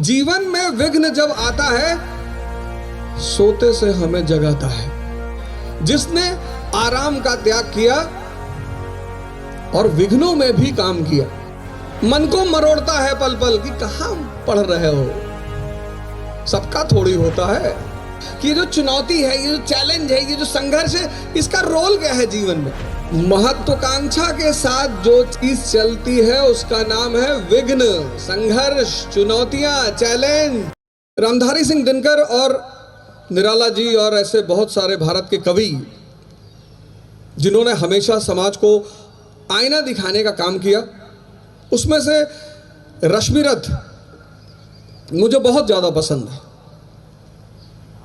जीवन में विघ्न जब आता है, सोते से हमें जगाता है। जिसने आराम का त्याग किया और विघ्नों में भी काम किया, मन को मरोड़ता है पल पल कि कहां पढ़ रहे हो। सबका थोड़ी होता है कि ये जो चुनौती है, ये जो चैलेंज है, ये जो संघर्ष है, इसका रोल क्या है जीवन में। महत्वाकांक्षा के साथ जो चीज चलती है उसका नाम है विघ्न, संघर्ष, चुनौतियां, चैलेंज। रामधारी सिंह दिनकर और निराला जी और ऐसे बहुत सारे भारत के कवि जिन्होंने हमेशा समाज को आईना दिखाने का काम किया, उसमें से रश्मिरथ मुझे बहुत ज़्यादा पसंद है,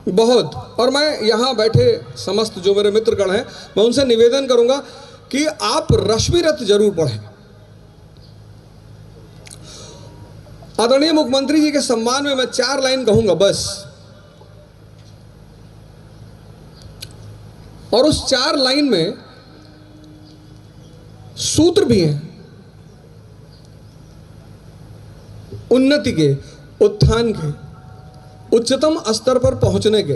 बहुत। और मैं यहाँ बैठे समस्त जो मेरे मित्रगण हैं, मैं उनसे निवेदन करूंगा कि आप रश्मिरथ जरूर पढ़ें। आदरणीय मुख्यमंत्री जी के सम्मान में मैं 4 लाइन कहूंगा बस, और उस 4 लाइन में सूत्र भी हैं उन्नति के, उत्थान के, उच्चतम स्तर पर पहुंचने के।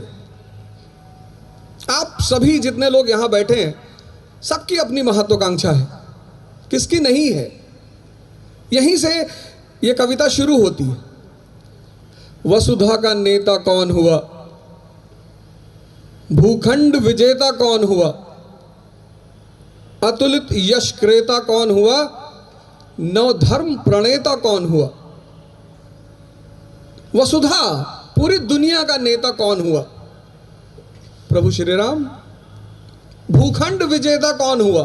आप सभी जितने लोग यहां बैठे हैं, सबकी अपनी महत्वाकांक्षा है, किसकी नहीं है। यहीं से यह कविता शुरू होती है। वसुधा का नेता कौन हुआ, भूखंड विजेता कौन हुआ, अतुलित यश क्रेता कौन हुआ, नवधर्म प्रणेता कौन हुआ। वसुधा, पूरी दुनिया का नेता कौन हुआ, प्रभु श्री राम। भूखंड विजेता कौन हुआ,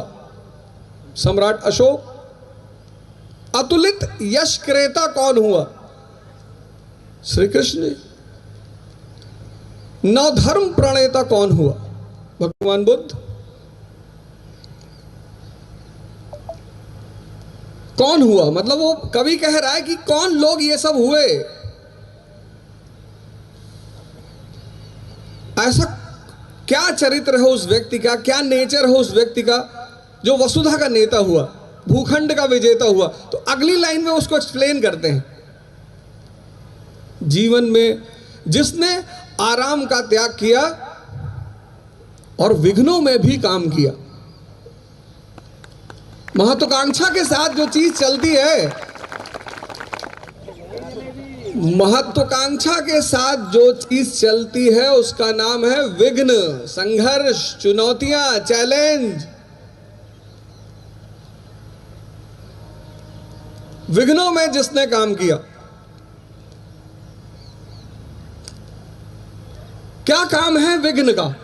सम्राट अशोक। अतुलित यश क्रेता कौन हुआ, श्री कृष्ण। नवधर्म प्रणेता कौन हुआ, भगवान बुद्ध। कौन हुआ मतलब वो कवि कह रहा है कि कौन लोग ये सब हुए। ऐसा क्या चरित्र है उस व्यक्ति का, क्या नेचर है उस व्यक्ति का जो वसुधा का नेता हुआ, भूखंड का विजेता हुआ। तो अगली लाइन में उसको एक्सप्लेन करते हैं। जीवन में जिसने आराम का त्याग किया और विघ्नों में भी काम किया। महत्वाकांक्षा के साथ जो चीज चलती है, महत्वाकांक्षा के साथ जो चीज चलती है उसका नाम है विघ्न, संघर्ष, चुनौतियां, चैलेंज। विघ्नों में जिसने काम किया, क्या काम है विघ्न का,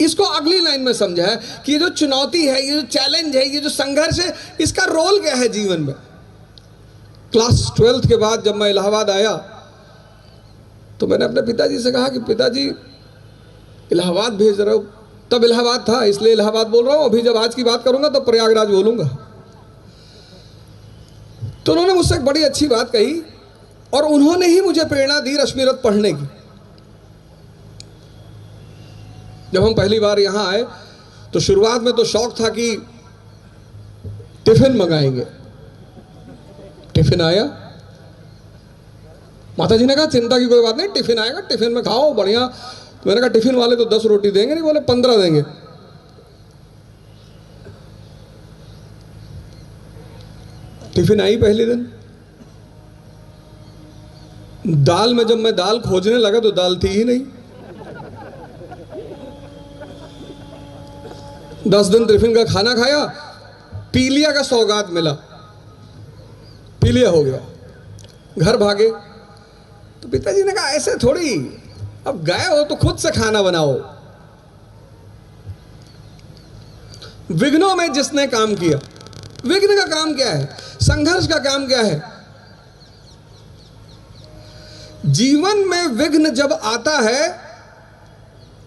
इसको अगली लाइन में समझा है कि ये जो चुनौती है, ये जो चैलेंज है, ये जो संघर्ष है, इसका रोल क्या है जीवन में। क्लास 12th के बाद जब मैं इलाहाबाद आया तो मैंने अपने पिताजी से कहा कि पिताजी इलाहाबाद भेज रहे हो। तब इलाहाबाद था इसलिए इलाहाबाद बोल रहा हूं, अभी जब आज की बात करूंगा तो प्रयागराज बोलूंगा। तो उन्होंने मुझसे एक बड़ी अच्छी बात कही और उन्होंने ही मुझे प्रेरणा दी रश्मिरथ पढ़ने की। जब हम पहली बार यहां आए तो शुरुआत में तो शौक था कि टिफिन मंगाएंगे। टिफिन आया, माता जी ने कहा चिंता की कोई बात नहीं, टिफिन आएगा, टिफिन में खाओ बढ़िया। मैंने कहा टिफिन वाले तो 10 रोटी देंगे नहीं, बोले 15 देंगे। टिफिन आई पहले दिन। दाल में जब मैं दाल खोजने लगा तो दाल थी ही नहीं। 10 दिन टिफिन का खाना खाया, पीलिया का सौगात मिला, पीलिया हो गया। घर भागे तो पिताजी ने कहा ऐसे थोड़ी, अब गए हो तो खुद से खाना बनाओ। विघ्नों में जिसने काम किया, विघ्न का काम क्या है, संघर्ष का काम क्या है। जीवन में विघ्न जब आता है,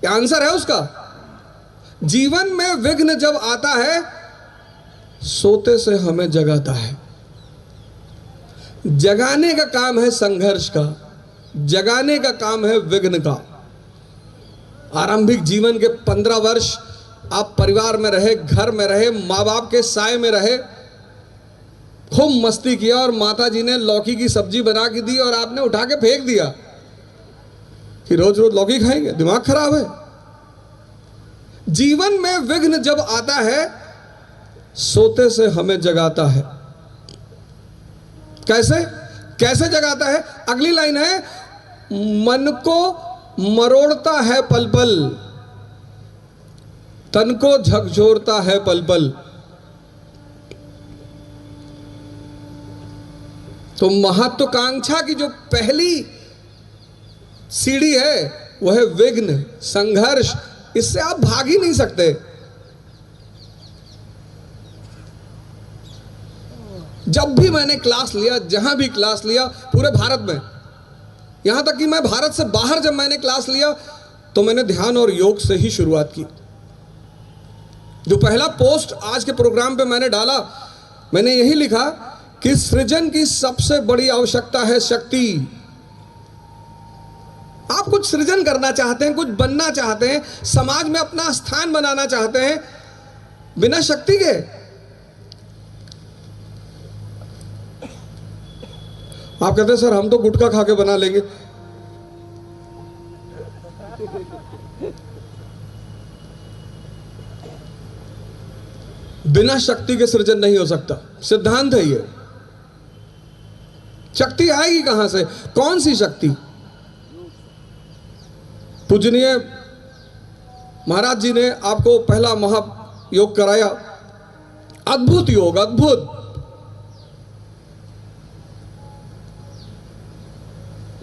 क्या आंसर है उसका। जीवन में विघ्न जब आता है, सोते से हमें जगाता है। जगाने का काम है संघर्ष का, जगाने का काम है विघ्न का। आरंभिक जीवन के 15 वर्ष आप परिवार में रहे, घर में रहे, माँ बाप के साए में रहे, खूब मस्ती किया और माता जी ने लौकी की सब्जी बना के दी और आपने उठा के फेंक दिया कि रोज रोज लौकी खाएंगे, दिमाग खराब है। जीवन में विघ्न जब आता है सोते से हमें जगाता है। कैसे कैसे जगाता है? अगली लाइन है, मन को मरोड़ता है पल पल, तन को झकझोरता है पल पल। तो महत्वाकांक्षा की जो पहली सीढ़ी है वह है विघ्न, संघर्ष। इससे आप भाग ही नहीं सकते। जब भी मैंने क्लास लिया, जहां भी क्लास लिया पूरे भारत में, यहां तक कि मैं भारत से बाहर जब मैंने क्लास लिया तो मैंने ध्यान और योग से ही शुरुआत की। जो पहला पोस्ट आज के प्रोग्राम पे मैंने डाला, मैंने यही लिखा कि सृजन की सबसे बड़ी आवश्यकता है शक्ति। आप कुछ सृजन करना चाहते हैं, कुछ बनना चाहते हैं, समाज में अपना स्थान बनाना चाहते हैं, बिना शक्ति के आप कहते हैं सर हम तो गुटखा खा के बना लेंगे। बिना शक्ति के सृजन नहीं हो सकता, सिद्धांत है ये। शक्ति आएगी कहां से? कौन सी शक्ति? पूजनीय महाराज जी ने आपको पहला महायोग कराया, अद्भुत योग, अद्भुत।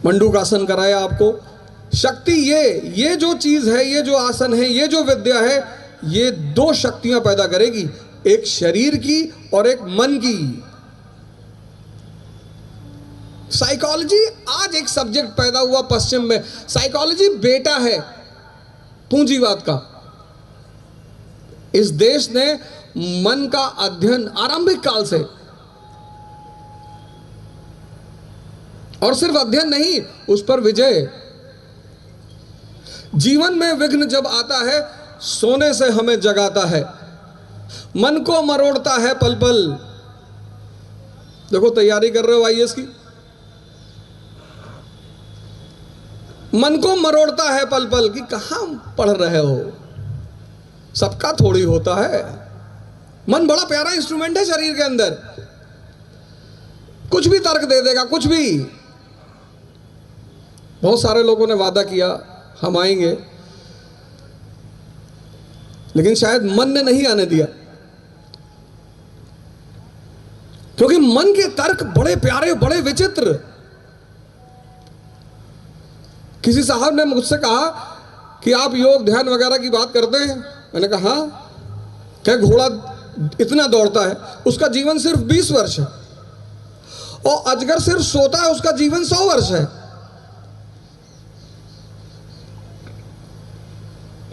मंडूकासन कराया आपको। शक्ति ये जो चीज है, ये जो आसन है, ये जो विद्या है, ये दो शक्तियां पैदा करेगी, एक शरीर की और एक मन की। साइकोलॉजी आज एक सब्जेक्ट पैदा हुआ पश्चिम में। साइकोलॉजी बेटा है पूंजीवाद का। इस देश ने मन का अध्ययन आरंभिक काल से, और सिर्फ अध्ययन नहीं, उस पर विजय। जीवन में विघ्न जब आता है सोने से हमें जगाता है, मन को मरोड़ता है पल पल। देखो तैयारी कर रहे हो आईएएस की, मन को मरोड़ता है पल पल कि कहां पढ़ रहे हो, सबका थोड़ी होता है। मन बड़ा प्यारा इंस्ट्रूमेंट है शरीर के अंदर, कुछ भी तर्क दे देगा, कुछ भी। बहुत सारे लोगों ने वादा किया हम आएंगे, लेकिन शायद मन ने नहीं आने दिया, क्योंकि मन के तर्क बड़े प्यारे, बड़े विचित्र। किसी साहब ने मुझसे कहा कि आप योग ध्यान वगैरह की बात करते हैं। मैंने कहा हाँ। क्या घोड़ा इतना दौड़ता है, उसका जीवन सिर्फ 20 वर्ष है, और अजगर सिर्फ सोता है, उसका जीवन 100 वर्ष है।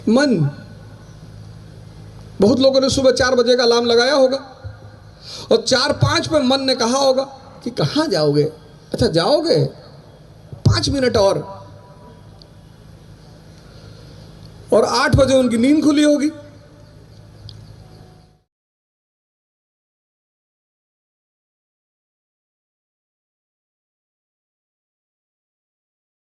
मन, बहुत लोगों ने सुबह 4 बजे का अलार्म लगाया होगा और 4-5 पे मन ने कहा होगा कि कहां जाओगे? अच्छा जाओगे, 5 मिनट और 8 बजे उनकी नींद खुली होगी।